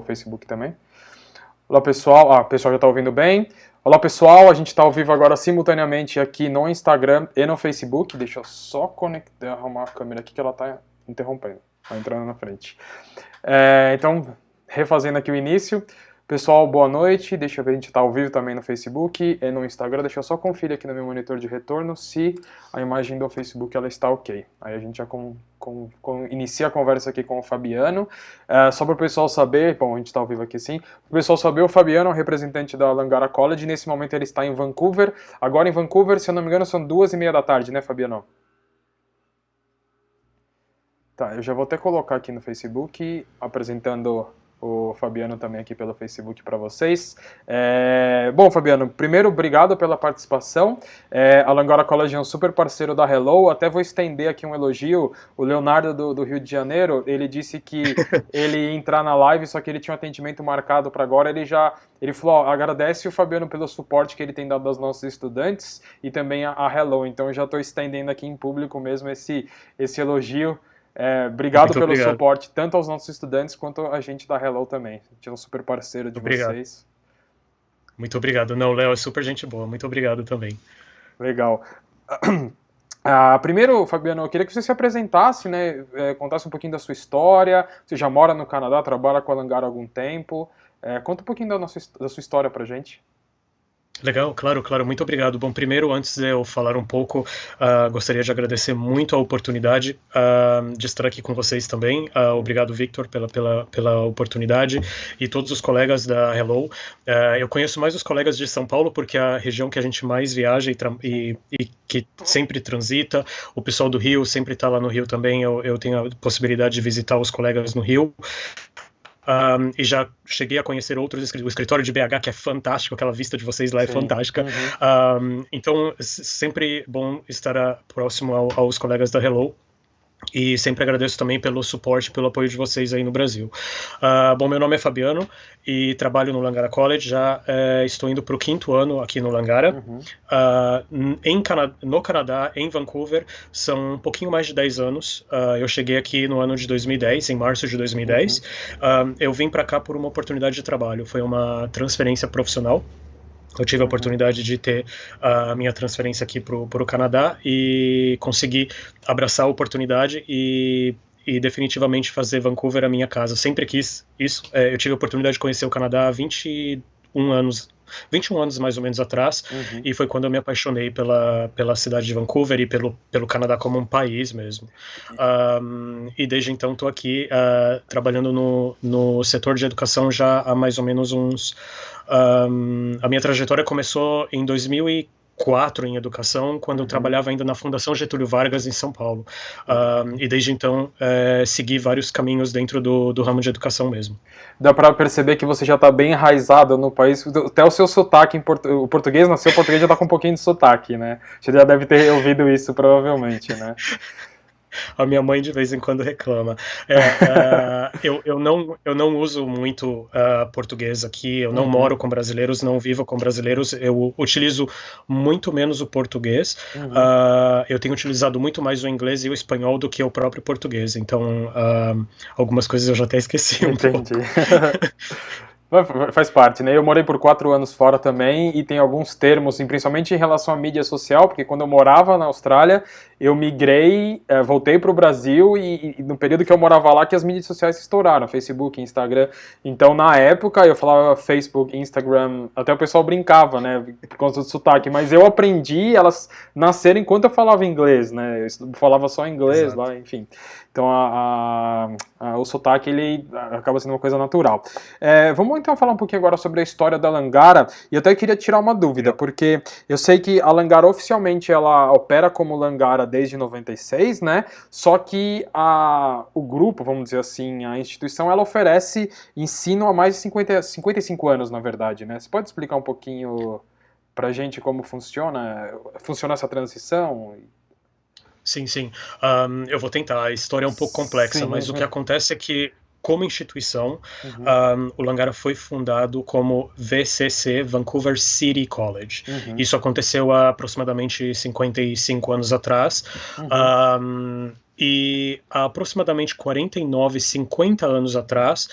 Facebook também. Olá pessoal, o pessoal já está ouvindo bem. Olá pessoal, a gente está ao vivo agora simultaneamente aqui no Instagram e no Facebook. Deixa eu só conectar, arrumar a câmera aqui que ela está interrompendo, está entrando na frente. Então, refazendo aqui o início. Pessoal, boa noite. Deixa eu ver, a gente está ao vivo também no Facebook e no Instagram. Deixa eu só conferir aqui no meu monitor de retorno se a imagem do Facebook ela está ok. Aí a gente já inicia a conversa aqui com o Fabiano. Só para o pessoal saber, bom, a gente está ao vivo aqui sim. Para o pessoal saber, o Fabiano é o representante da Langara College. Nesse momento ele está em Vancouver. Agora em Vancouver, se eu não me engano, são 2:30 da tarde, né, Fabiano? Tá, eu já vou até colocar aqui no Facebook, apresentando o Fabiano também aqui pelo Facebook para vocês. Bom, Fabiano, primeiro, obrigado pela participação. A Langara College é um super parceiro da Hello. Até vou estender aqui um elogio. O Leonardo do Rio de Janeiro, ele disse que ele ia entrar na live, só que ele tinha um atendimento marcado para agora. Ele falou, agradece o Fabiano pelo suporte que ele tem dado aos nossos estudantes e também a Hello. Então eu já estou estendendo aqui em público mesmo esse elogio. Obrigado pelo suporte, tanto aos nossos estudantes quanto a gente da Hello também. A gente é um super parceiro de vocês. Muito obrigado. Não, Léo é super gente boa. Muito obrigado também. Legal. Primeiro, Fabiano, eu queria que você se apresentasse, né? Contasse um pouquinho da sua história. Você já mora no Canadá, trabalha com a Langara há algum tempo. Conta um pouquinho da sua história pra gente. Legal, claro, muito obrigado. Bom, primeiro, antes de eu falar um pouco, gostaria de agradecer muito a oportunidade de estar aqui com vocês também. Obrigado, Victor, pela oportunidade e todos os colegas da Hello. Eu conheço mais os colegas de São Paulo porque é a região que a gente mais viaja e que sempre transita. O pessoal do Rio sempre está lá no Rio também. Eu tenho a possibilidade de visitar os colegas no Rio. E já cheguei a conhecer outros, o escritório de BH, que é fantástico, aquela vista de vocês lá é fantástica. Então, sempre bom estar próximo aos colegas da Hello. E sempre agradeço também pelo suporte, pelo apoio de vocês aí no Brasil. Bom, meu nome é Fabiano e trabalho no Langara College. Já estou indo para o 5º ano aqui no Langara. No Canadá, em Vancouver, são um pouquinho mais de 10 anos. Eu cheguei aqui no ano de 2010, em março de 2010. Eu vim para cá por uma oportunidade de trabalho. Foi uma transferência profissional. Eu tive a oportunidade de ter a minha transferência aqui para o Canadá e consegui abraçar a oportunidade e definitivamente fazer Vancouver a minha casa. Eu sempre quis isso. Eu tive a oportunidade de conhecer o Canadá há 21 anos mais ou menos atrás, e foi quando eu me apaixonei pela cidade de Vancouver e pelo Canadá como um país mesmo. E desde então estou aqui trabalhando no setor de educação já há mais ou menos uns... a minha trajetória começou em 2004 em educação, quando eu trabalhava ainda na Fundação Getúlio Vargas em São Paulo. E desde então segui vários caminhos dentro do ramo de educação mesmo. Dá para perceber que você já está bem enraizado no país, até o seu sotaque, o português nasceu, o português já está com um pouquinho de sotaque, né? Você já deve ter ouvido isso provavelmente, né? A minha mãe de vez em quando reclama. Eu não uso muito português aqui, eu não moro com brasileiros, não vivo com brasileiros, eu utilizo muito menos o português. Eu tenho utilizado muito mais o inglês e o espanhol do que o próprio português, então algumas coisas eu já até esqueci um pouco. Faz parte, né? Eu morei por 4 anos fora também e tem alguns termos, principalmente em relação à mídia social, porque quando eu morava na Austrália, eu migrei, voltei para o Brasil e no período que eu morava lá que as mídias sociais se estouraram, Facebook, Instagram. Então, na época, eu falava Facebook, Instagram, até o pessoal brincava, né? Por conta do sotaque, mas eu aprendi, elas nasceram enquanto eu falava inglês, né? Eu falava só inglês lá, enfim. Então, o sotaque, ele acaba sendo uma coisa natural. Vamos então falar um pouquinho agora sobre a história da Langara, e eu até queria tirar uma dúvida, porque eu sei que a Langara oficialmente ela opera como Langara desde 96, né? Só que o grupo, vamos dizer assim, a instituição, ela oferece ensino há mais de 55 anos, na verdade, né? Você pode explicar um pouquinho pra gente como funciona essa transição? Sim. Eu vou tentar. A história é um pouco complexa, mas o que acontece é que, como instituição, o Langara foi fundado como VCC, Vancouver City College. Isso aconteceu há aproximadamente 55 anos atrás. E há aproximadamente 49, 50 anos atrás,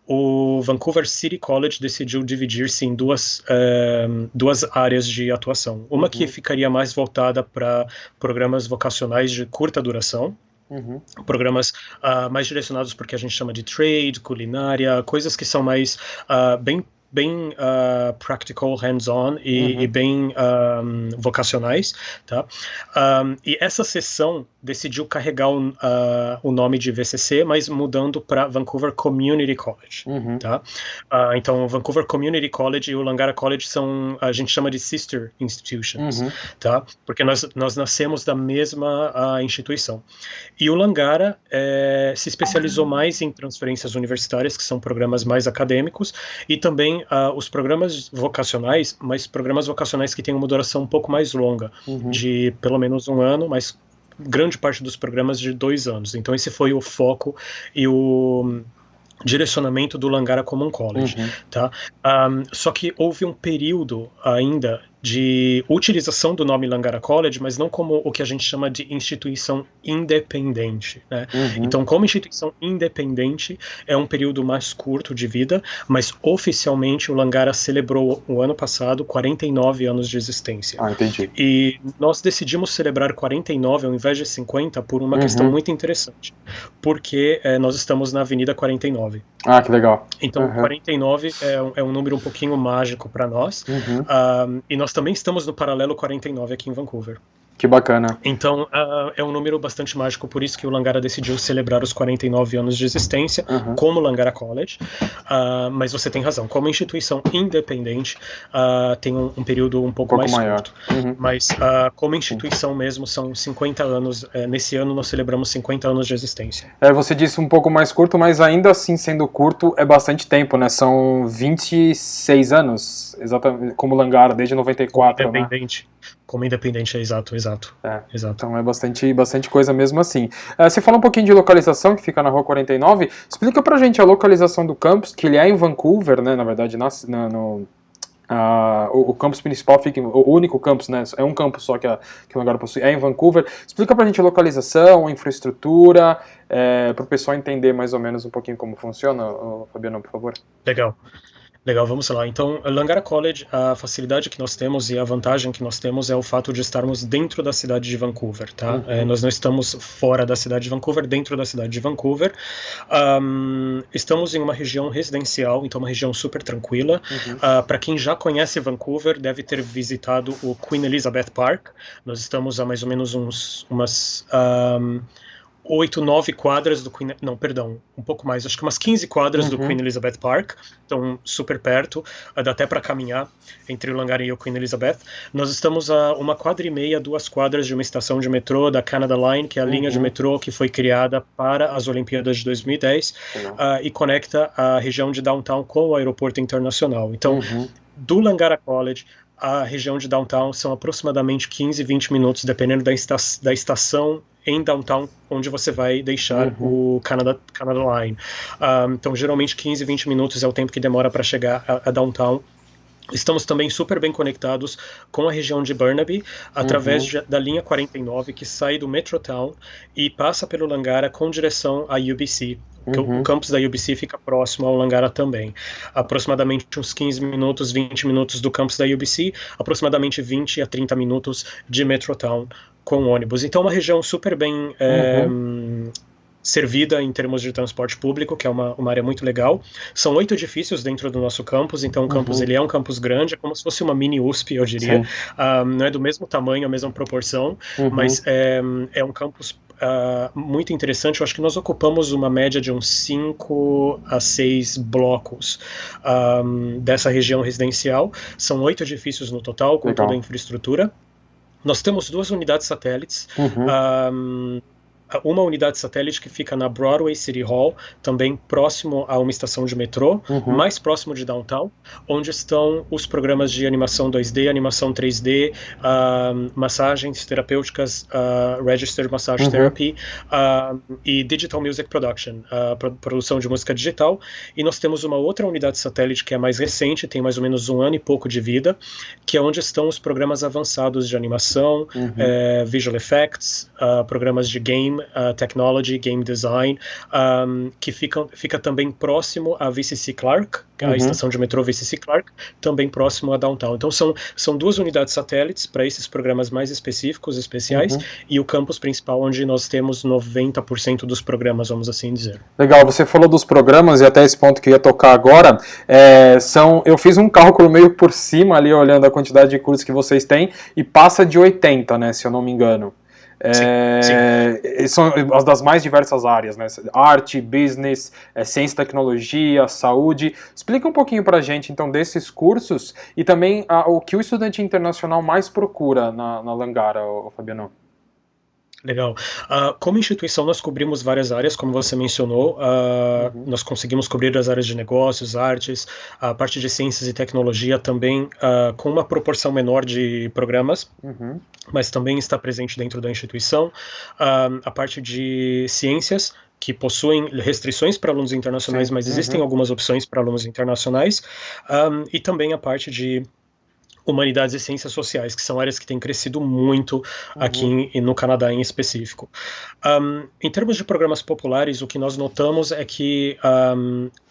o Vancouver City College decidiu dividir-se em duas áreas de atuação. Uma que ficaria mais voltada para programas vocacionais de curta duração, programas mais direcionados para o que a gente chama de trade, culinária, coisas que são mais bem practical, hands-on e bem vocacionais, tá? E essa seção decidiu carregar o nome de VCC, mas mudando para Vancouver Community College, tá? Então, Vancouver Community College e o Langara College a gente chama de sister institutions, tá? Porque nós nascemos da mesma instituição. E o Langara se especializou mais em transferências universitárias, que são programas mais acadêmicos, e também os programas vocacionais, mas programas vocacionais que têm uma duração um pouco mais longa, de pelo menos 1 ano, mas grande parte dos programas de 2 anos. Então esse foi o foco e o direcionamento do Langara Common College, tá? Só que houve um período ainda de utilização do nome Langara College, mas não como o que a gente chama de instituição independente, né? Então, como instituição independente, é um período mais curto de vida, mas oficialmente o Langara celebrou o ano passado 49 anos de existência. Entendi. E nós decidimos celebrar 49 ao invés de 50 por uma questão muito interessante, porque nós estamos na Avenida 49. Que legal. Então, 49 é um número um pouquinho mágico para nós, e nós também estamos no paralelo 49 aqui em Vancouver. Que bacana. Então, é um número bastante mágico, por isso que o Langara decidiu celebrar os 49 anos de existência como Langara College. Mas você tem razão, como instituição independente, tem um período um pouco mais maior. curto. Mas como instituição mesmo, são 50 anos. Nesse ano nós celebramos 50 anos de existência. Você disse um pouco mais curto, mas ainda assim, sendo curto, é bastante tempo, né? São 26 anos, exatamente, como Langara, desde 94, independente. Né? Como independente, exato. Exato. Então é bastante coisa mesmo assim. Você falou um pouquinho de localização, que fica na Rua 49. Explica pra gente a localização do campus, que ele é em Vancouver, né? Na verdade, o campus principal fica, o único campus, né? É um campus só que o Langara possui, é em Vancouver. Explica pra gente a localização, a infraestrutura, para o pessoal entender mais ou menos um pouquinho como funciona, Fabiano, por favor. Legal, vamos lá. Então, Langara College, a facilidade que nós temos e a vantagem que nós temos é o fato de estarmos dentro da cidade de Vancouver, tá? Nós não estamos fora da cidade de Vancouver, dentro da cidade de Vancouver. Estamos em uma região residencial, então uma região super tranquila. Para quem já conhece Vancouver, deve ter visitado o Queen Elizabeth Park. Nós estamos a mais ou menos umas 8, 9 quadras do Queen... Não, perdão, um pouco mais, acho que umas 15 quadras do Queen Elizabeth Park, então super perto, dá até para caminhar entre o Langara e o Queen Elizabeth. Nós estamos a 1,5 quadras, 2 quadras de uma estação de metrô da Canada Line, que é a linha de metrô que foi criada para as Olimpíadas de 2010 e conecta a região de Downtown com o aeroporto internacional. Então, do Langara College, a região de Downtown são aproximadamente 15, 20 minutos, dependendo da estação em Downtown, onde você vai deixar o Canada Line. Então, geralmente 15, 20 minutos é o tempo que demora para chegar a Downtown. Estamos também super bem conectados com a região de Burnaby, através da linha 49, que sai do Metrotown e passa pelo Langara com direção à UBC. O campus da UBC fica próximo ao Langara também. Aproximadamente uns 15 minutos, 20 minutos do campus da UBC, aproximadamente 20 a 30 minutos de Metrotown com ônibus. Então, uma região super bem servida em termos de transporte público, que é uma área muito legal. São 8 edifícios dentro do nosso campus, então o campus ele é um campus grande, é como se fosse uma mini USP, eu diria. Não é do mesmo tamanho, a mesma proporção, mas é um campus muito interessante. Eu acho que nós ocupamos uma média de uns 5 a 6 blocos dessa região residencial. São 8 edifícios no total, com toda a infraestrutura. Nós temos 2 unidades satélites. Uma unidade satélite que fica na Broadway City Hall, também próximo a uma estação de metrô, mais próximo de Downtown, onde estão os programas de animação 2D, animação 3D, massagens terapêuticas, Registered Massage Therapy e Digital Music Production, produção de música digital. E nós temos uma outra unidade satélite que é mais recente, tem mais ou menos 1 ano e pouco de vida, que é onde estão os programas avançados de animação, visual effects, programas de game, Game Technology, Game Design, que fica também próximo à VCC Clark, a estação de metrô VCC Clark, também próximo a Downtown. Então são duas unidades satélites para esses programas mais específicos, especiais, e o campus principal onde nós temos 90% dos programas, vamos assim dizer. Legal, você falou dos programas e até esse ponto que eu ia tocar agora, eu fiz um cálculo meio por cima ali, olhando a quantidade de cursos que vocês têm, e passa de 80, né, se eu não me engano. Sim. São as das mais diversas áreas, né? Arte, business, ciência e tecnologia, saúde. Explica um pouquinho pra gente, então, desses cursos e também o que o estudante internacional mais procura na Langara, Fabiano. Legal. Como instituição, nós cobrimos várias áreas, como você mencionou. Nós conseguimos cobrir as áreas de negócios, artes, a parte de ciências e tecnologia também, com uma proporção menor de programas, mas também está presente dentro da instituição. A parte de ciências, que possuem restrições para alunos internacionais, mas existem algumas opções para alunos internacionais. E também a parte de humanidades e ciências sociais, que são áreas que têm crescido muito aqui no Canadá em específico. Em termos de programas populares, o que nós notamos é que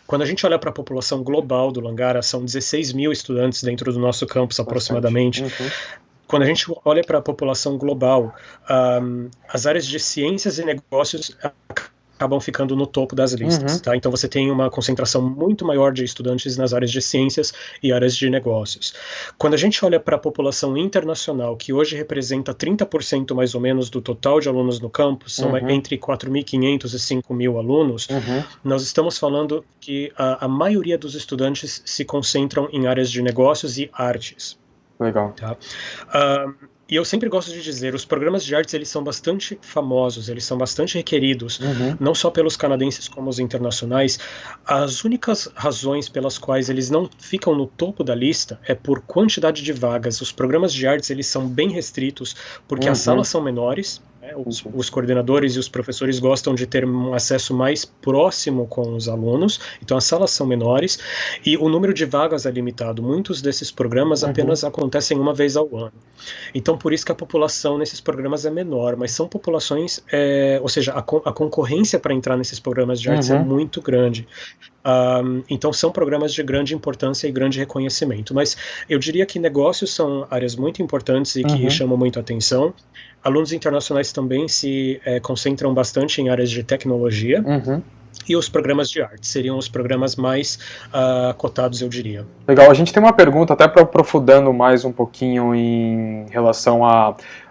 quando a gente olha para a população global do Langara, são 16 mil estudantes dentro do nosso campus aproximadamente. Quando a gente olha para a população global, as áreas de ciências e negócios acabam ficando no topo das listas, tá? Então você tem uma concentração muito maior de estudantes nas áreas de ciências e áreas de negócios. Quando a gente olha para a população internacional, que hoje representa 30% mais ou menos do total de alunos no campus, são entre 4.500 e 5.000 alunos, nós estamos falando que a maioria dos estudantes se concentram em áreas de negócios e artes. Legal. Tá? E eu sempre gosto de dizer, os programas de artes, eles são bastante famosos, eles são bastante requeridos, não só pelos canadenses como os internacionais. As únicas razões pelas quais eles não ficam no topo da lista é por quantidade de vagas. Os programas de artes, eles são bem restritos, porque as salas são menores, né? Os coordenadores e os professores gostam de ter um acesso mais próximo com os alunos, então as salas são menores, e o número de vagas é limitado. Muitos desses programas apenas acontecem uma vez ao ano. Então, por isso que a população nesses programas é menor, mas são populações, ou seja, a concorrência para entrar nesses programas de artes é muito grande. Então, são programas de grande importância e grande reconhecimento. Mas eu diria que negócios são áreas muito importantes e que chamam muito atenção. Alunos internacionais também se concentram bastante em áreas de tecnologia. E os programas de arte seriam os programas mais cotados, eu diria. Legal, a gente tem uma pergunta, até para aprofundando mais um pouquinho em relação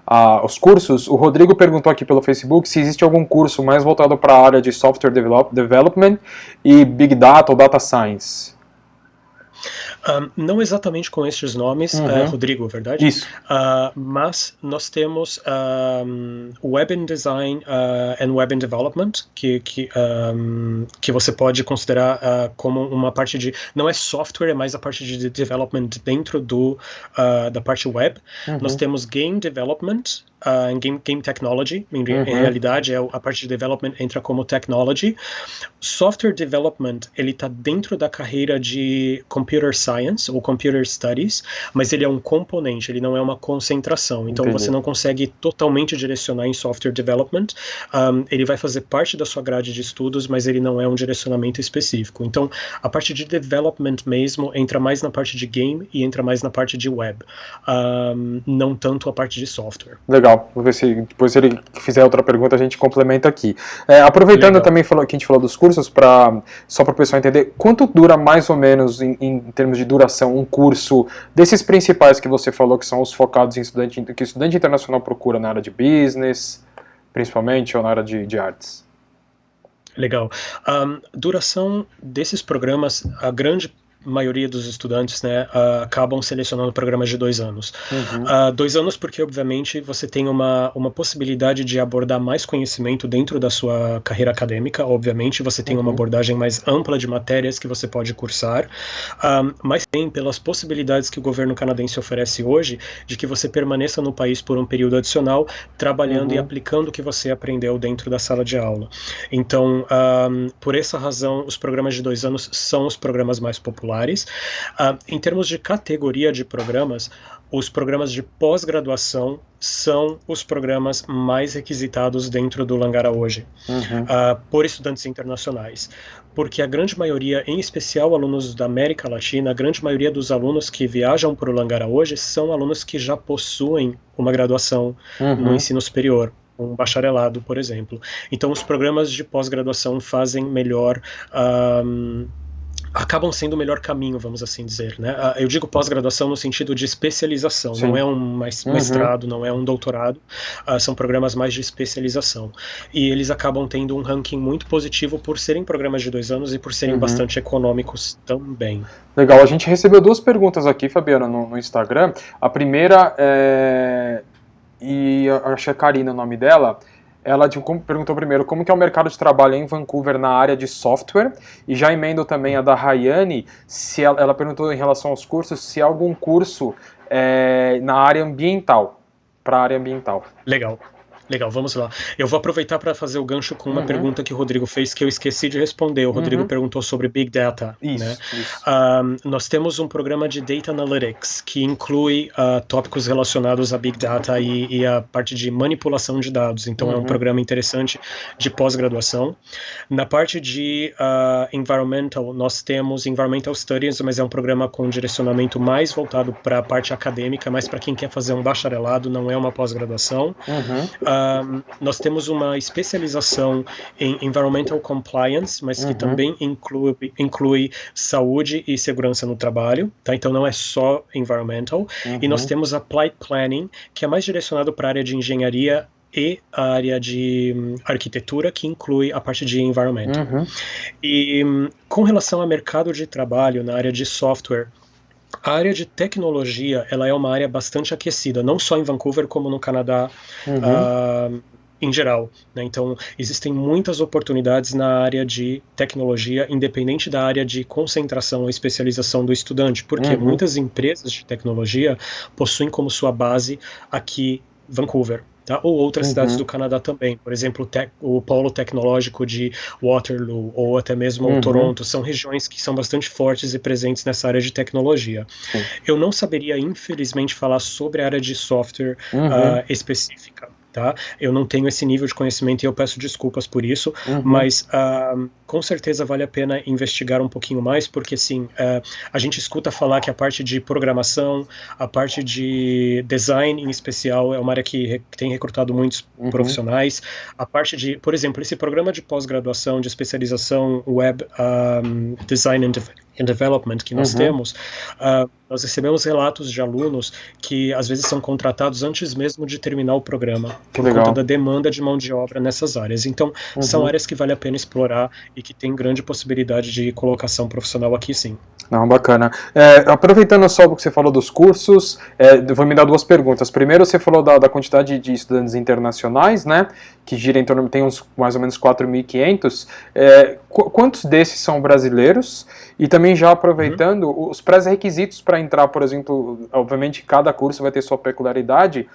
aos cursos. O Rodrigo perguntou aqui pelo Facebook se existe algum curso mais voltado para a área de Software Development e Big Data ou Data Science. Não exatamente com estes nomes, Rodrigo, verdade? Isso. Mas nós temos Web and Design and Web and Development, que você pode considerar como uma parte de... Não é software, é mais a parte de development dentro da parte web. Nós temos Game Development, Game Technology, em realidade a parte de development entra como technology. Software Development, ele está dentro da carreira de Computer Science ou Computer Studies, mas ele é um componente, ele não é uma concentração. Então você não consegue totalmente direcionar em Software Development. Ele vai fazer parte da sua grade de estudos, mas ele não é um direcionamento específico. Então a parte de development mesmo entra mais na parte de game e entra mais na parte de web, não tanto a parte de software. Legal. Vou ver se depois se ele fizer outra pergunta a gente complementa aqui. Aproveitando também que a gente falou dos cursos, só para o pessoal entender, quanto dura mais ou menos em termos de duração um curso desses principais que você falou, que são os focados em que o estudante internacional procura na área de business, principalmente, ou na área de artes? Legal. Duração desses programas, a grande maioria dos estudantes, né, acabam selecionando programas de 2 anos. 2 anos porque, obviamente, você tem uma possibilidade de abordar mais conhecimento dentro da sua carreira acadêmica. Obviamente, você tem uma abordagem mais ampla de matérias que você pode cursar, mas tem pelas possibilidades que o governo canadense oferece hoje, de que você permaneça no país por um período adicional, trabalhando e aplicando o que você aprendeu dentro da sala de aula. Então, por essa razão, os programas de 2 anos são os programas mais populares. populares. Em termos de categoria de programas, os programas de pós-graduação são os programas mais requisitados dentro do Langara hoje, por estudantes internacionais. Porque a grande maioria, em especial alunos da América Latina, a grande maioria dos alunos que viajam para o Langara hoje são alunos que já possuem uma graduação no ensino superior, um bacharelado, por exemplo. Então, os programas de pós-graduação fazem melhor... acabam sendo o melhor caminho, vamos assim dizer, né? Eu digo pós-graduação no sentido de especialização, não é um mestrado, não é um doutorado, são programas mais de especialização. E eles acabam tendo um ranking muito positivo por serem programas de 2 anos e por serem bastante econômicos também. Legal, a gente recebeu 2 perguntas aqui, Fabiana, no Instagram. A primeira e acho que é Karina o nome dela. Ela perguntou primeiro como que é o mercado de trabalho em Vancouver na área de software, e já emendo também a da Rayane, se ela perguntou em relação aos cursos, se há algum curso na área ambiental, para a área ambiental. Legal, vamos lá. Eu vou aproveitar para fazer o gancho com uma pergunta que o Rodrigo fez que eu esqueci de responder. O Rodrigo perguntou sobre Big Data. Isso, né? isso. Nós temos um programa de Data Analytics que inclui tópicos relacionados a Big Data e a parte de manipulação de dados. Então é um programa interessante de pós-graduação. Na parte de Environmental, nós temos Environmental Studies, mas é um programa com direcionamento mais voltado para a parte acadêmica, mais para quem quer fazer um bacharelado, não é uma pós-graduação. Nós temos uma especialização em Environmental Compliance, mas que também inclui saúde e segurança no trabalho, tá? Então não é só Environmental. E nós temos Applied Planning, que é mais direcionado para a área de engenharia e a área de arquitetura, que inclui a parte de Environmental. E com relação ao mercado de trabalho na área de software, a área de tecnologia, ela é uma área bastante aquecida, não só em Vancouver, como no Canadá em geral, né? Então, existem muitas oportunidades na área de tecnologia, independente da área de concentração ou especialização do estudante, porque muitas empresas de tecnologia possuem como sua base aqui Vancouver. Tá? Ou outras cidades do Canadá também, por exemplo, o polo tecnológico de Waterloo, ou até mesmo Toronto, são regiões que são bastante fortes e presentes nessa área de tecnologia. Eu não saberia, infelizmente, falar sobre a área de software específica. Tá? Eu não tenho esse nível de conhecimento e eu peço desculpas por isso, mas com certeza vale a pena investigar um pouquinho mais, porque sim, a gente escuta falar que a parte de programação, a parte de design em especial é uma área que tem recrutado muitos profissionais. A parte de, por exemplo, esse programa de pós-graduação, de especialização Web Design and Development que nós temos, nós recebemos relatos de alunos que às vezes são contratados antes mesmo de terminar o programa, por conta da demanda de mão de obra nessas áreas. Então, são áreas que vale a pena explorar e que tem grande possibilidade de colocação profissional aqui, sim. Não, bacana. Aproveitando só o que você falou dos cursos, vou me dar 2 perguntas. Primeiro, você falou da quantidade de estudantes internacionais, né, que gira em torno, tem uns mais ou menos 4.500. Quantos desses são brasileiros? E também já aproveitando, os pré-requisitos para entrar, por exemplo, obviamente cada curso vai ter sua peculiaridade,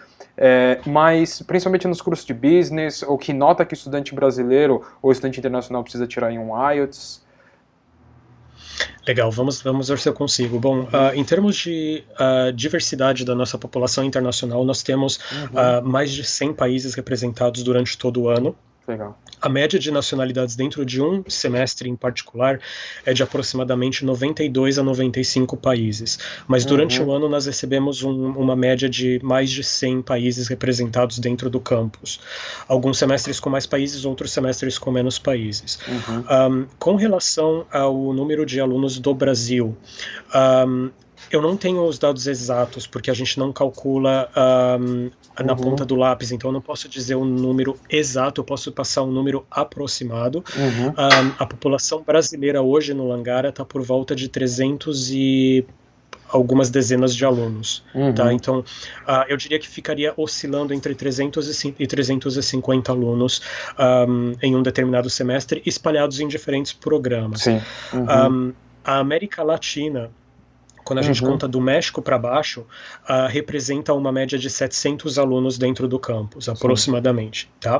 mas principalmente nos cursos de business, ou que nota que o estudante brasileiro ou estudante internacional precisa tirar em um IELTS? Legal, vamos ver se eu consigo. Bom, em termos de diversidade da nossa população internacional, nós temos mais de 100 países representados durante todo o ano. Legal. A média de nacionalidades dentro de um semestre em particular é de aproximadamente 92 a 95 países. Mas durante o ano nós recebemos uma média de mais de 100 países representados dentro do campus. Alguns semestres com mais países, outros semestres com menos países. Com relação ao número de alunos do Brasil, eu não tenho os dados exatos, porque a gente não calcula na ponta do lápis, então eu não posso dizer um número exato, eu posso passar um número aproximado. A população brasileira hoje no Langara está por volta de 300 e algumas dezenas de alunos. Tá? Então, eu diria que ficaria oscilando entre 300 e 350 alunos em um determinado semestre, espalhados em diferentes programas. Sim. A América Latina, quando a gente conta do México para baixo, representa uma média de 700 alunos dentro do campus, aproximadamente. Tá?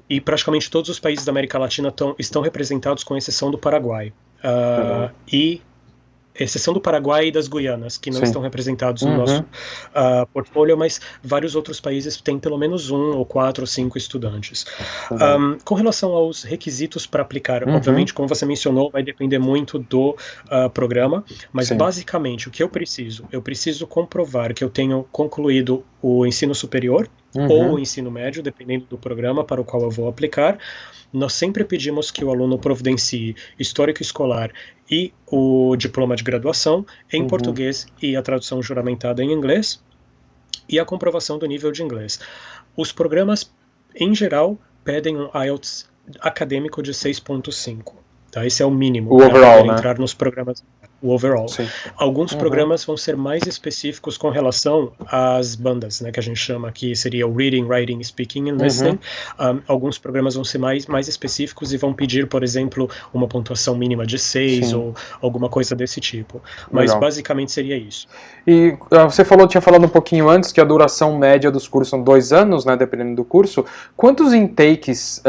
E praticamente todos os países da América Latina estão representados, com exceção do Paraguai. Legal. e exceção do Paraguai e das Guianas, que não Sim. estão representados no Uhum. nosso portfólio, mas vários outros países têm pelo menos um, ou 4, ou 5 estudantes. Legal. Com relação aos requisitos para aplicar, Uhum. obviamente, como você mencionou, vai depender muito do programa, mas Sim. basicamente o que eu preciso? Eu preciso comprovar que eu tenho concluído o ensino superior ou o Uhum. ensino médio, dependendo do programa para o qual eu vou aplicar. Nós sempre pedimos que o aluno providencie histórico escolar e o diploma de graduação em Uhum. português e a tradução juramentada em inglês e a comprovação do nível de inglês. Os programas, em geral, pedem um IELTS acadêmico de 6,5. Tá? Esse é o mínimo O para overall, poder né? entrar nos programas, o overall. Sim. Alguns Uhum. programas vão ser mais específicos com relação às bandas, né, que a gente chama aqui, seria o Reading, Writing, Speaking and Uhum. Listening. Alguns programas vão ser mais específicos e vão pedir, por exemplo, uma pontuação mínima de 6 Sim. ou alguma coisa desse tipo. Mas Legal. basicamente seria isso. E você tinha falado um pouquinho antes que a duração média dos cursos são 2 anos, né, dependendo do curso. Quantos intakes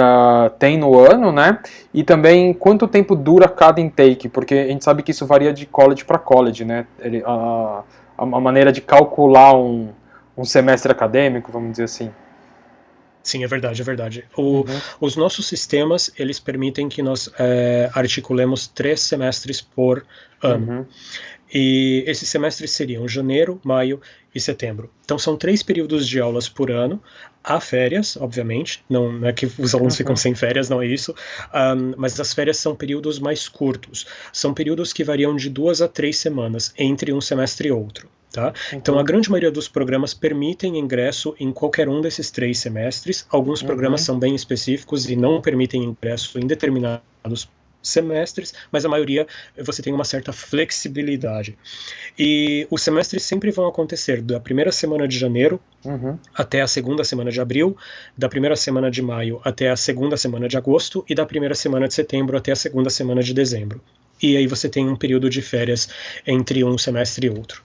tem no ano, né? E também quanto tempo dura cada intake? Porque a gente sabe que isso varia de college para college, né? A maneira de calcular um semestre acadêmico, vamos dizer assim. Sim, é verdade, é verdade. Uhum. Os nossos sistemas, eles permitem que nós articulemos 3 semestres por ano. Uhum. E esses semestres seriam janeiro, maio e setembro. Então são 3 períodos de aulas por ano. Há férias, obviamente, não é que os alunos ficam Uhum. sem férias, não é isso. Mas as férias são períodos mais curtos. São períodos que variam de 2 a 3 semanas entre um semestre e outro. Tá? Então, a Uhum. grande maioria dos programas permitem ingresso em qualquer um desses 3 semestres. Alguns programas Uhum. são bem específicos e não permitem ingresso em determinados semestres, mas a maioria você tem uma certa flexibilidade. E os semestres sempre vão acontecer da primeira semana de janeiro Uhum. até a segunda semana de abril, da primeira semana de maio até a segunda semana de agosto e da primeira semana de setembro até a segunda semana de dezembro. E aí você tem um período de férias entre um semestre e outro.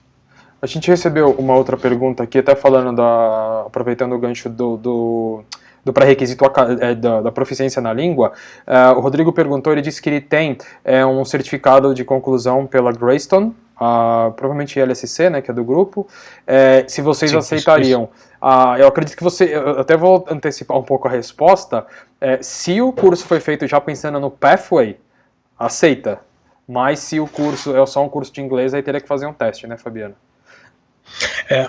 A gente recebeu uma outra pergunta aqui, até falando aproveitando o gancho do pré-requisito da proficiência na língua. O Rodrigo perguntou, ele disse que ele tem um certificado de conclusão pela Greystone, provavelmente LSC, né, que é do grupo, se vocês Sim, isso. aceitariam. Eu acredito que eu até vou antecipar um pouco a resposta. Se o curso foi feito já pensando no Pathway, aceita. Mas se o curso é só um curso de inglês, aí teria que fazer um teste, né, Fabiano?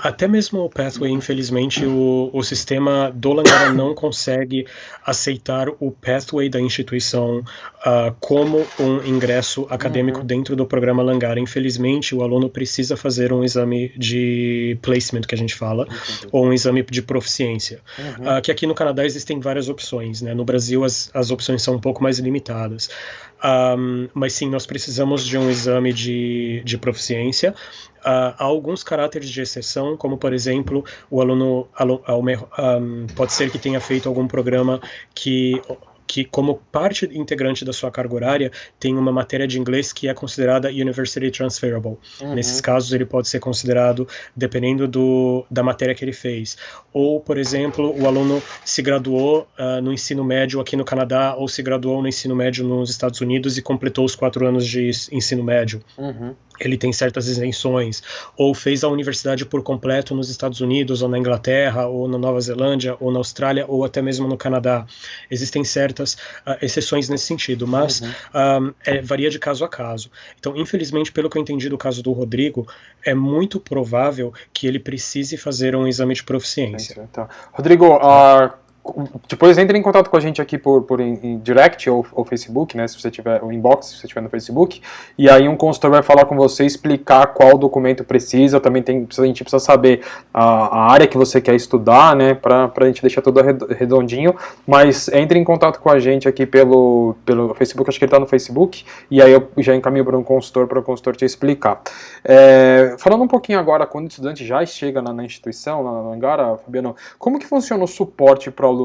Até mesmo o Pathway, infelizmente, o sistema do Langara não consegue aceitar o Pathway da instituição como um ingresso acadêmico Uhum. dentro do programa Langara. Infelizmente, o aluno precisa fazer um exame de placement, que a gente fala, Entendi. ou um exame de proficiência. Uhum. Que aqui no Canadá existem várias opções, né? No Brasil, as opções são um pouco mais limitadas. Mas sim, nós precisamos de um exame de proficiência. Há alguns caráteres de exceção, como por exemplo, o aluno pode ser que tenha feito algum programa que, como parte integrante da sua carga horária, tem uma matéria de inglês que é considerada University Transferable. Nesses Uhum. casos, ele pode ser considerado dependendo da matéria que ele fez. Ou, por exemplo, o aluno se graduou no ensino médio aqui no Canadá ou se graduou no ensino médio nos Estados Unidos e completou os 4 anos de ensino médio. Uhum. Ele tem certas isenções, ou fez a universidade por completo nos Estados Unidos, ou na Inglaterra, ou na Nova Zelândia, ou na Austrália, ou até mesmo no Canadá. Existem certas exceções nesse sentido, mas Uhum. varia de caso a caso. Então, infelizmente, pelo que eu entendi do caso do Rodrigo, é muito provável que ele precise fazer um exame de proficiência. Então, Rodrigo, Tá? depois entre em contato com a gente aqui por em direct ou Facebook, né? Se você tiver o inbox, se você tiver no Facebook, e aí um consultor vai falar com você, explicar qual documento precisa. Também a gente precisa saber a área que você quer estudar, né? Para a gente deixar tudo redondinho. Mas entre em contato com a gente aqui pelo Facebook, acho que ele está no Facebook, e aí eu já encaminho para o consultor te explicar. Falando um pouquinho agora, quando o estudante já chega na instituição, na Angara, Fabiano, como que funciona o suporte para o aluno?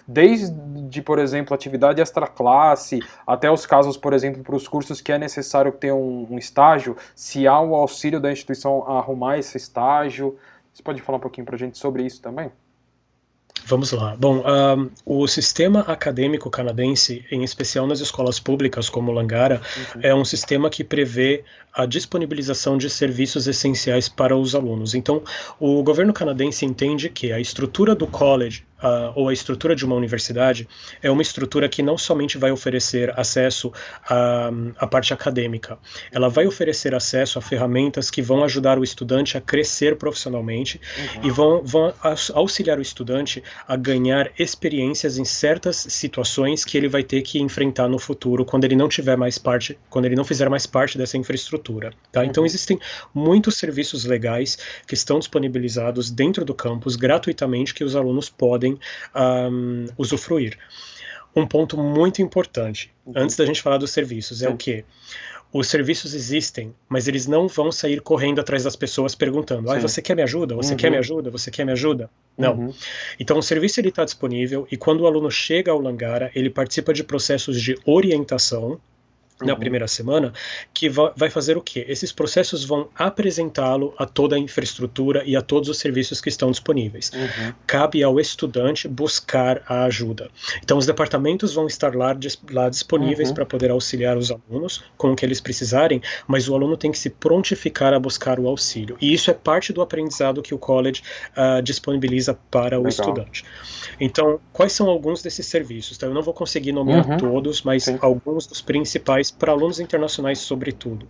Desde, por exemplo, atividade extra-classe, até os casos, por exemplo, para os cursos que é necessário ter um estágio, se há o auxílio da instituição a arrumar esse estágio. Você pode falar um pouquinho para a gente sobre isso também? Vamos lá. Bom, o sistema acadêmico canadense, em especial nas escolas públicas como Langara, é um sistema que prevê a disponibilização de serviços essenciais para os alunos. Então, o governo canadense entende que a estrutura do college, ou a estrutura de uma universidade, é uma estrutura que não somente vai oferecer acesso à parte acadêmica, ela vai oferecer acesso a ferramentas que vão ajudar o estudante a crescer profissionalmente e vão auxiliar o estudante a ganhar experiências em certas situações que ele vai ter que enfrentar no futuro quando ele não tiver mais parte, quando ele não fizer mais parte dessa infraestrutura, tá? Então existem muitos serviços legais que estão disponibilizados dentro do campus gratuitamente que os alunos podem usufruir. Um ponto muito importante, antes da gente falar dos serviços, é o quê? Os serviços existem, mas eles não vão sair correndo atrás das pessoas perguntando: você quer me ajuda? Você quer me ajuda? Você quer me ajuda? Não. Então o serviço está disponível e quando o aluno chega ao Langara, ele participa de processos de orientação na primeira semana, que vai fazer o quê? Esses processos vão apresentá-lo a toda a infraestrutura e a todos os serviços que estão disponíveis. Cabe ao estudante buscar a ajuda. Então, os departamentos vão estar lá disponíveis para poder auxiliar os alunos com o que eles precisarem, mas o aluno tem que se prontificar a buscar o auxílio. E isso é parte do aprendizado que o college disponibiliza para o estudante. Então, quais são alguns desses serviços? Então, eu não vou conseguir nomear todos, mas alguns dos principais para alunos internacionais, sobretudo.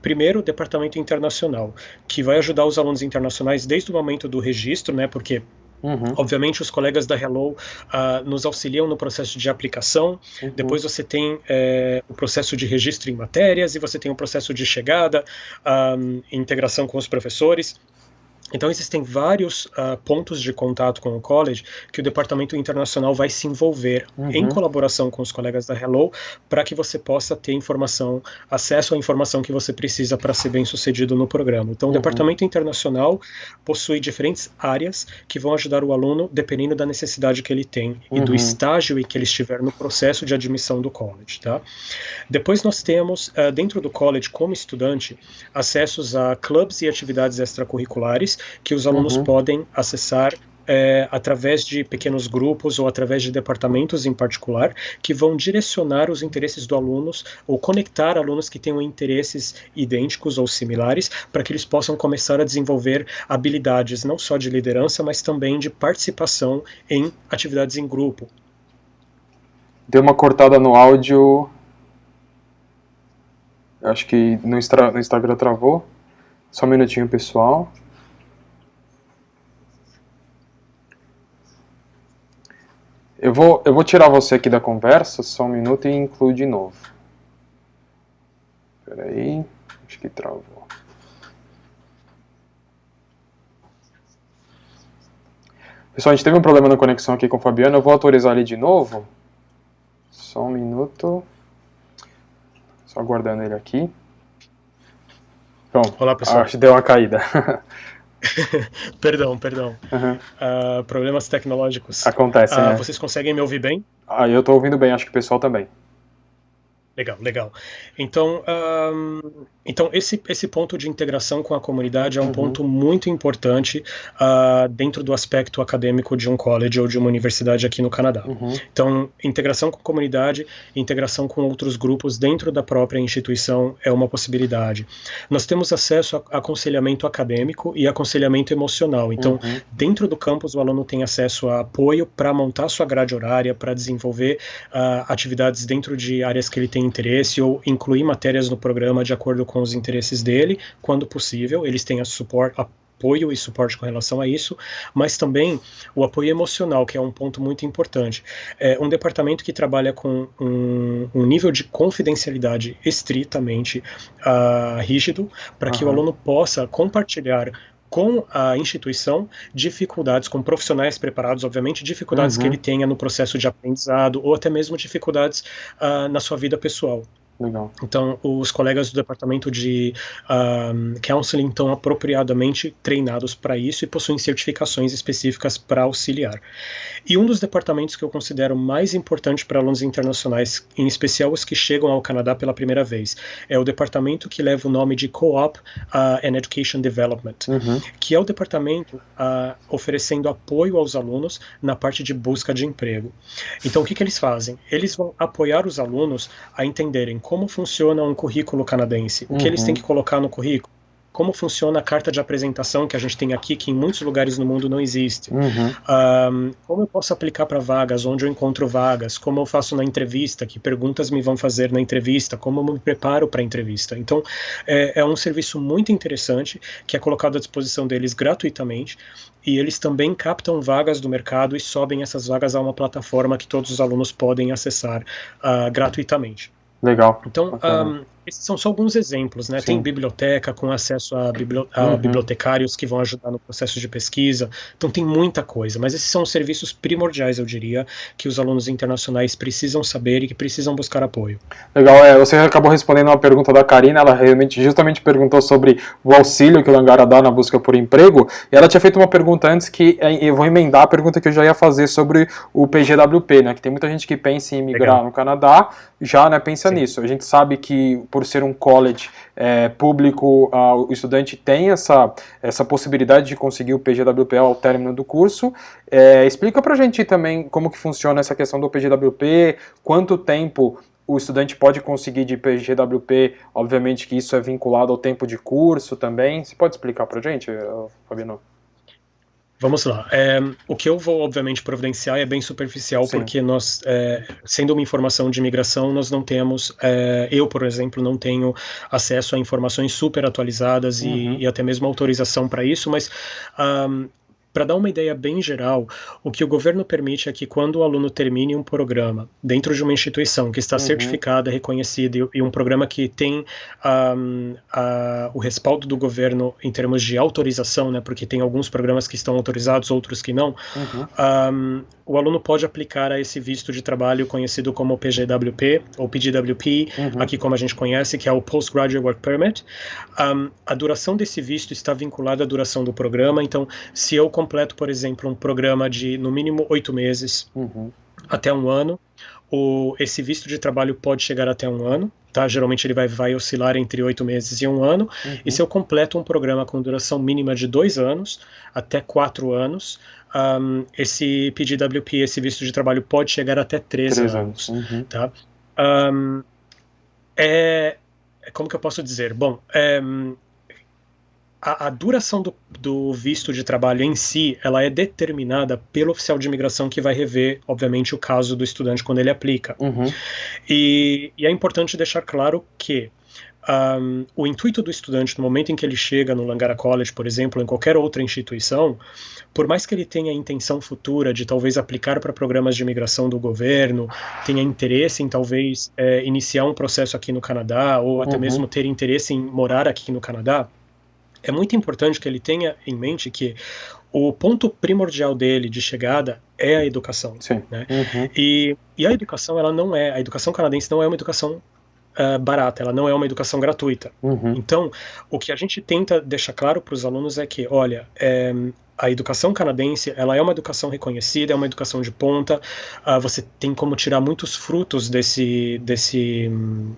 Primeiro, o Departamento Internacional, que vai ajudar os alunos internacionais desde o momento do registro, né, porque obviamente os colegas da Hello nos auxiliam no processo de aplicação, depois você tem o processo de registro em matérias e você tem o processo de chegada, integração com os professores. Então existem vários pontos de contato com o college que o Departamento Internacional vai se envolver em colaboração com os colegas da Hello para que você possa ter acesso à informação que você precisa para ser bem sucedido no programa. Então o Departamento Internacional possui diferentes áreas que vão ajudar o aluno dependendo da necessidade que ele tem e do estágio em que ele estiver no processo de admissão do college, tá? Depois nós temos dentro do college, como estudante, acessos a clubes e atividades extracurriculares que os alunos podem acessar através de pequenos grupos ou através de departamentos em particular, que vão direcionar os interesses dos alunos ou conectar alunos que tenham interesses idênticos ou similares para que eles possam começar a desenvolver habilidades não só de liderança, mas também de participação em atividades em grupo. Deu uma cortada no áudio. Acho que no Instagram travou. Só um minutinho, pessoal. Eu vou tirar você aqui da conversa, só um minuto, e incluo de novo. Espera aí, acho que travou. Pessoal, a gente teve um problema na conexão aqui com o Fabiano, eu vou autorizar ele de novo. Só um minuto. Só aguardando ele aqui. Pronto. Olá, pessoal. Acho que deu uma caída. Perdão. Problemas tecnológicos. Acontece, né? Vocês conseguem me ouvir bem? Eu estou ouvindo bem, acho que o pessoal também. Legal. Então esse ponto de integração com a comunidade é um ponto muito importante dentro do aspecto acadêmico de um college ou de uma universidade aqui no Canadá. Então, integração com a comunidade, integração com outros grupos dentro da própria instituição é uma possibilidade. Nós temos acesso a aconselhamento acadêmico e aconselhamento emocional. Então, dentro do campus, o aluno tem acesso a apoio para montar sua grade horária, para desenvolver atividades dentro de áreas que ele tem interesse ou incluir matérias no programa de acordo com os interesses dele, quando possível. Eles têm apoio e suporte com relação a isso, mas também o apoio emocional, que é um ponto muito importante. É um departamento que trabalha com um nível de confidencialidade estritamente rígido, para que o aluno possa compartilhar com a instituição dificuldades, com profissionais preparados, obviamente, dificuldades que ele tenha no processo de aprendizado ou até mesmo dificuldades na sua vida pessoal. Legal. Então, os colegas do departamento de counseling estão apropriadamente treinados para isso e possuem certificações específicas para auxiliar. E um dos departamentos que eu considero mais importante para alunos internacionais, em especial os que chegam ao Canadá pela primeira vez, é o departamento que leva o nome de Co-op and Education Development, que é o departamento oferecendo apoio aos alunos na parte de busca de emprego. Então, o que eles fazem? Eles vão apoiar os alunos a entenderem como funciona um currículo canadense, o que eles têm que colocar no currículo, como funciona a carta de apresentação que a gente tem aqui, que em muitos lugares no mundo não existe. Como eu posso aplicar para vagas, onde eu encontro vagas, como eu faço na entrevista, que perguntas me vão fazer na entrevista, como eu me preparo para a entrevista. Então, é um serviço muito interessante, que é colocado à disposição deles gratuitamente, e eles também captam vagas do mercado e sobem essas vagas a uma plataforma que todos os alunos podem acessar gratuitamente. Legal. Então, esses são só alguns exemplos, né? Sim. Tem biblioteca com acesso a bibliotecários que vão ajudar no processo de pesquisa. Então, tem muita coisa. Mas esses são os serviços primordiais, eu diria, que os alunos internacionais precisam saber e que precisam buscar apoio. Legal. Você acabou respondendo uma pergunta da Karina. Ela justamente perguntou sobre o auxílio que o Langara dá na busca por emprego. E ela tinha feito uma pergunta antes que eu vou emendar a pergunta que eu já ia fazer sobre o PGWP, né? Que tem muita gente que pensa em migrar no Canadá, já, né, pensa nisso. A gente sabe que por ser um college público, o estudante tem essa possibilidade de conseguir o PGWP ao término do curso. Explica pra gente também como que funciona essa questão do PGWP, quanto tempo o estudante pode conseguir de PGWP, obviamente que isso é vinculado ao tempo de curso também. Você pode explicar pra gente, Fabiano? Vamos lá. O que eu vou, obviamente, providenciar é bem superficial, Sim. Porque nós, sendo uma informação de imigração, nós não temos, eu, por exemplo, não tenho acesso a informações super atualizadas e até mesmo autorização para isso, mas para dar uma ideia bem geral, o que o governo permite é que quando o aluno termine um programa dentro de uma instituição que está certificada, reconhecida e um programa que tem o respaldo do governo em termos de autorização, né, porque tem alguns programas que estão autorizados, outros que não, o aluno pode aplicar a esse visto de trabalho conhecido como PGWP ou PGWP, aqui como a gente conhece, que é o Postgraduate Work Permit. A duração desse visto está vinculada à duração do programa, então se eu completo, por exemplo, um programa de no mínimo 8 meses até 1 ano, esse visto de trabalho pode chegar até 1 ano, tá? Geralmente ele vai oscilar entre 8 meses e 1 ano, e se eu completo um programa com duração mínima de 2 anos até 4 anos, esse PGWP, esse visto de trabalho pode chegar até 3 anos. Tá? Como que eu posso dizer? Bom, a duração do visto de trabalho em si, ela é determinada pelo oficial de imigração que vai rever, obviamente, o caso do estudante quando ele aplica. E é importante deixar claro que o intuito do estudante no momento em que ele chega no Langara College, por exemplo, ou em qualquer outra instituição, por mais que ele tenha a intenção futura de talvez aplicar para programas de imigração do governo, tenha interesse em talvez iniciar um processo aqui no Canadá, ou até mesmo ter interesse em morar aqui no Canadá, é muito importante que ele tenha em mente que o ponto primordial dele de chegada é a educação. Sim. Né? E a educação, a educação canadense não é uma educação barata, ela não é uma educação gratuita. Então, o que a gente tenta deixar claro para os alunos é que, olha, a educação canadense, ela é uma educação reconhecida, é uma educação de ponta, você tem como tirar muitos frutos desse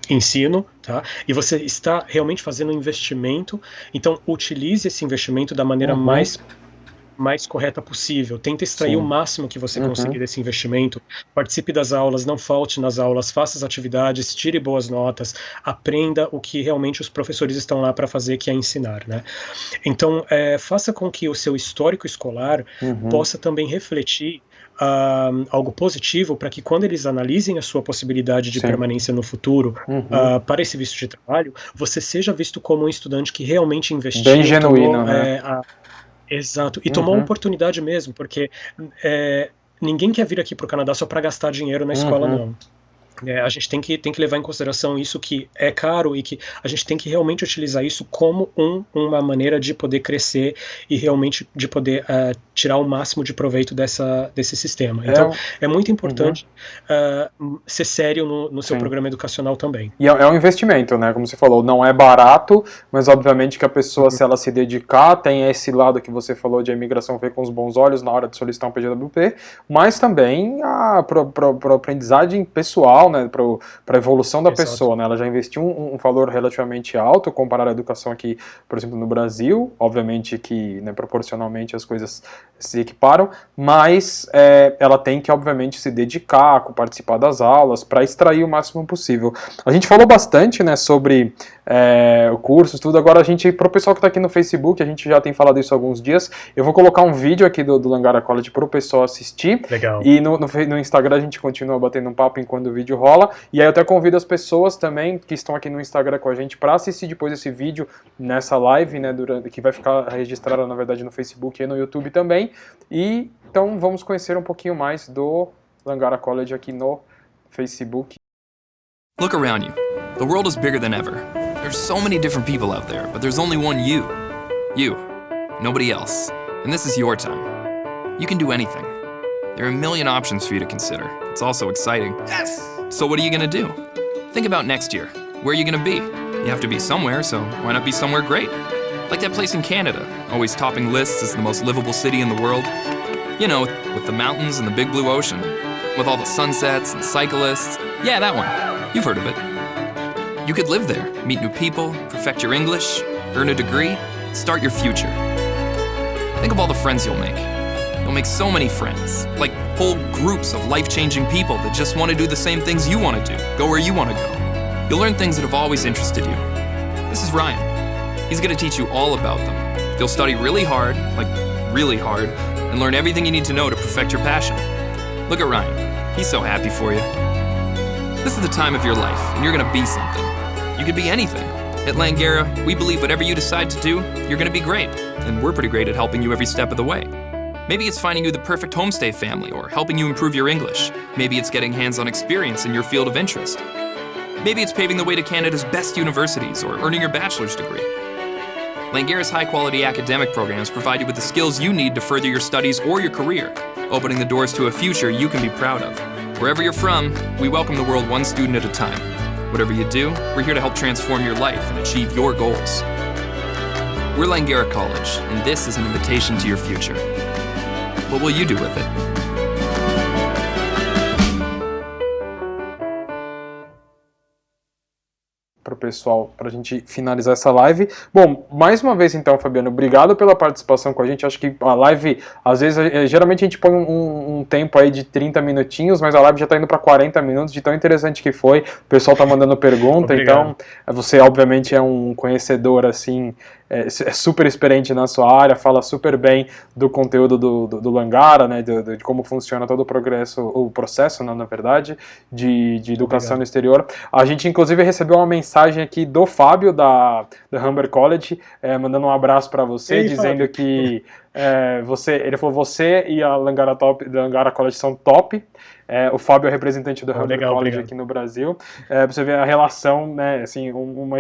ensino, tá? E você está realmente fazendo um investimento, então utilize esse investimento da maneira mais correta possível. Tenta extrair o máximo que você conseguir desse investimento. Participe das aulas, não falte nas aulas, faça as atividades, tire boas notas, aprenda o que realmente os professores estão lá para fazer, que é ensinar, né? Então, faça com que o seu histórico escolar possa também refletir algo positivo para que quando eles analisem a sua possibilidade de permanência no futuro para esse visto de trabalho, você seja visto como um estudante que realmente investiu. Bem genuíno, né? Exato, e tomou a oportunidade mesmo, porque ninguém quer vir aqui para o Canadá só para gastar dinheiro na escola, não. A gente tem que levar em consideração isso, que é caro e que a gente tem que realmente utilizar isso como uma maneira de poder crescer e realmente de poder tirar o máximo de proveito desse sistema. Então, é muito importante ser sério no seu programa educacional também. E é um investimento, né? Como você falou, não é barato, mas obviamente que a pessoa, se ela se dedicar, tem esse lado que você falou de a imigração ver com os bons olhos na hora de solicitar um PGWP, mas também para aprendizagem pessoal, né? Para a evolução da pessoa, né? Ela já investiu um valor relativamente alto comparado à educação aqui, por exemplo, no Brasil. Obviamente que, né, proporcionalmente as coisas se equiparam, mas ela tem que, obviamente, se dedicar, participar das aulas, para extrair o máximo possível. A gente falou bastante, né, sobre cursos, tudo. Agora, para o pessoal que está aqui no Facebook, a gente já tem falado isso há alguns dias, eu vou colocar um vídeo aqui do Langara College para o pessoal assistir. Legal. E no Instagram a gente continua batendo um papo enquanto o vídeo rola. E aí eu até convido as pessoas também que estão aqui no Instagram com a gente para assistir depois esse vídeo nessa live, né, que vai ficar registrada, na verdade, no Facebook e no YouTube também. E então vamos conhecer um pouquinho mais do Langara College aqui no Facebook. Look around you. The world is bigger than ever. There's so many different people out there, but there's only one you. You. Nobody else. And this is your time. You can do anything. There are a million options for you to consider. It's also exciting. Yes! So what are you gonna do? Think about next year. Where are you gonna be? You have to be somewhere, so why not be somewhere great? Like that place in Canada, always topping lists as the most livable city in the world. You know, with the mountains and the big blue ocean. With all the sunsets and cyclists. Yeah, that one. You've heard of it. You could live there, meet new people, perfect your English, earn a degree, start your future. Think of all the friends you'll make. You'll make so many friends, like whole groups of life-changing people that just want to do the same things you want to do, go where you want to go. You'll learn things that have always interested you. This is Ryan. He's going to teach you all about them. You'll study really hard, and learn everything you need to know to perfect your passion. Look at Ryan. He's so happy for you. This is the time of your life, and you're going to be something. You could be anything. At Langara, we believe whatever you decide to do, you're going to be great. And we're pretty great at helping you every step of the way. Maybe it's finding you the perfect homestay family or helping you improve your English. Maybe it's getting hands-on experience in your field of interest. Maybe it's paving the way to Canada's best universities or earning your bachelor's degree. Langara's high-quality academic programs provide you with the skills you need to further your studies or your career, opening the doors to a future you can be proud of. Wherever you're from, we welcome the world one student at a time. Whatever you do, we're here to help transform your life and achieve your goals. We're Langara College, and this is an invitation to your future. What will you do with it? Para o pessoal, para a gente finalizar essa live. Bom, mais uma vez então, Fabiano, obrigado pela participação com a gente. Acho que a live, às vezes, geralmente a gente põe um tempo aí de 30 minutinhos, mas a live já está indo para 40 minutos, de tão interessante que foi. O pessoal está mandando pergunta, então você obviamente é um conhecedor assim, é super experiente na sua área, fala super bem do conteúdo do Langara, né, de como funciona todo o processo, na verdade, de educação no exterior. A gente, inclusive, recebeu uma mensagem aqui do Fábio, da Humber College, mandando um abraço para você, Ei, dizendo Fábio. que ele falou, você e a Langara College são top. O Fábio é representante do Humber College aqui no Brasil. Você vê a relação, né, assim, uma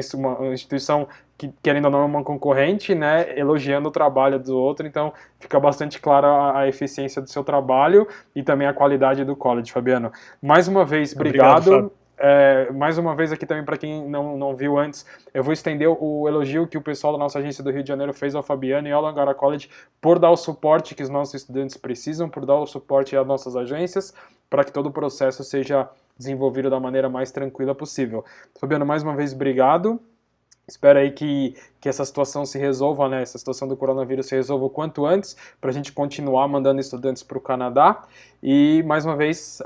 instituição que, querendo ou não, é uma concorrente, né, elogiando o trabalho do outro, então fica bastante clara a eficiência do seu trabalho e também a qualidade do college, Fabiano. Mais uma vez, obrigado. Mais uma vez aqui também, para quem não viu antes, eu vou estender o elogio que o pessoal da nossa agência do Rio de Janeiro fez ao Fabiano e ao Langara College por dar o suporte que os nossos estudantes precisam, por dar o suporte às nossas agências, para que todo o processo seja desenvolvido da maneira mais tranquila possível. Fabiano, mais uma vez, obrigado. Espero aí que essa situação se resolva, né? Essa situação do coronavírus se resolva o quanto antes, para a gente continuar mandando estudantes para o Canadá. E, mais uma vez,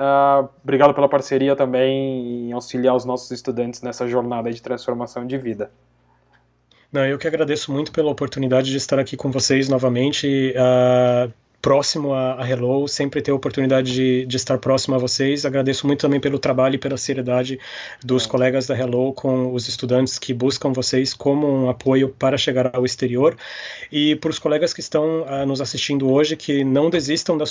obrigado pela parceria também em auxiliar os nossos estudantes nessa jornada de transformação de vida. Não, eu que agradeço muito pela oportunidade de estar aqui com vocês novamente. próximo a Hello, sempre ter a oportunidade de estar próximo a vocês. Agradeço muito também pelo trabalho e pela seriedade dos colegas da Hello com os estudantes que buscam vocês como um apoio para chegar ao exterior. E para os colegas que estão nos assistindo hoje, que não desistam dos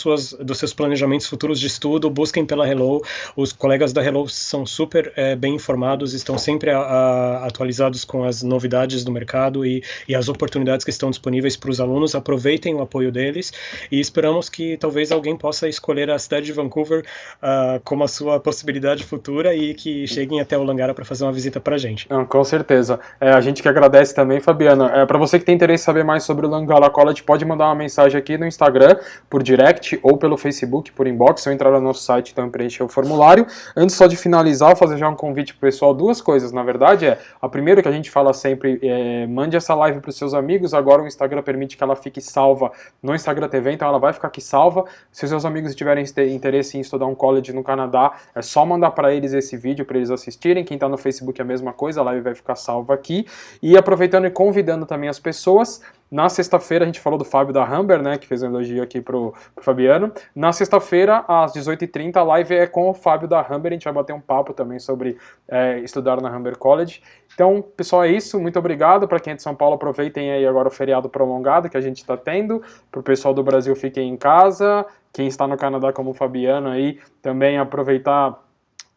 seus planejamentos futuros de estudo, busquem pela Hello. Os colegas da Hello são super bem informados, estão sempre atualizados com as novidades do mercado e as oportunidades que estão disponíveis para os alunos. Aproveitem o apoio deles e esperamos que talvez alguém possa escolher a cidade de Vancouver como a sua possibilidade futura e que cheguem até o Langara para fazer uma visita para a gente. Com certeza. A gente que agradece também, Fabiano. Para você que tem interesse em saber mais sobre o Langara College, pode mandar uma mensagem aqui no Instagram, por direct, ou pelo Facebook, por inbox, ou entrar no nosso site e então preencher o formulário. Antes só de finalizar, vou fazer já um convite pro pessoal, duas coisas, na verdade. A primeira que a gente fala sempre, mande essa live para os seus amigos. Agora o Instagram permite que ela fique salva no Instagram TV, então ela vai ficar aqui salva. Se os seus amigos tiverem interesse em estudar um college no Canadá, é só mandar para eles esse vídeo para eles assistirem. Quem está no Facebook é a mesma coisa, a live vai ficar salva aqui. E aproveitando e convidando também as pessoas, na sexta-feira, a gente falou do Fábio da Humber, né, que fez um elogio aqui pro Fabiano. Na sexta-feira, às 18h30, a live é com o Fábio da Humber. A gente vai bater um papo também sobre estudar na Humber College. Então, pessoal, é isso. Muito obrigado. Para quem é de São Paulo, aproveitem aí agora o feriado prolongado que a gente está tendo. Para o pessoal do Brasil, fiquem em casa. Quem está no Canadá, como o Fabiano aí, também aproveitar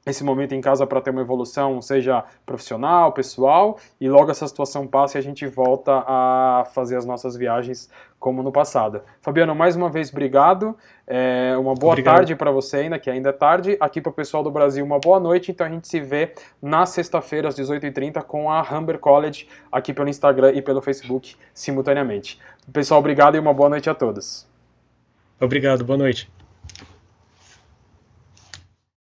esse momento em casa para ter uma evolução, seja profissional, pessoal, e logo essa situação passa e a gente volta a fazer as nossas viagens como no passado. Fabiano, mais uma vez, obrigado. Uma boa tarde para você ainda, que ainda é tarde. Aqui para o pessoal do Brasil, uma boa noite. Então a gente se vê na sexta-feira, às 18h30, com a Humber College, aqui pelo Instagram e pelo Facebook, simultaneamente. Pessoal, obrigado e uma boa noite a todos. Obrigado, boa noite.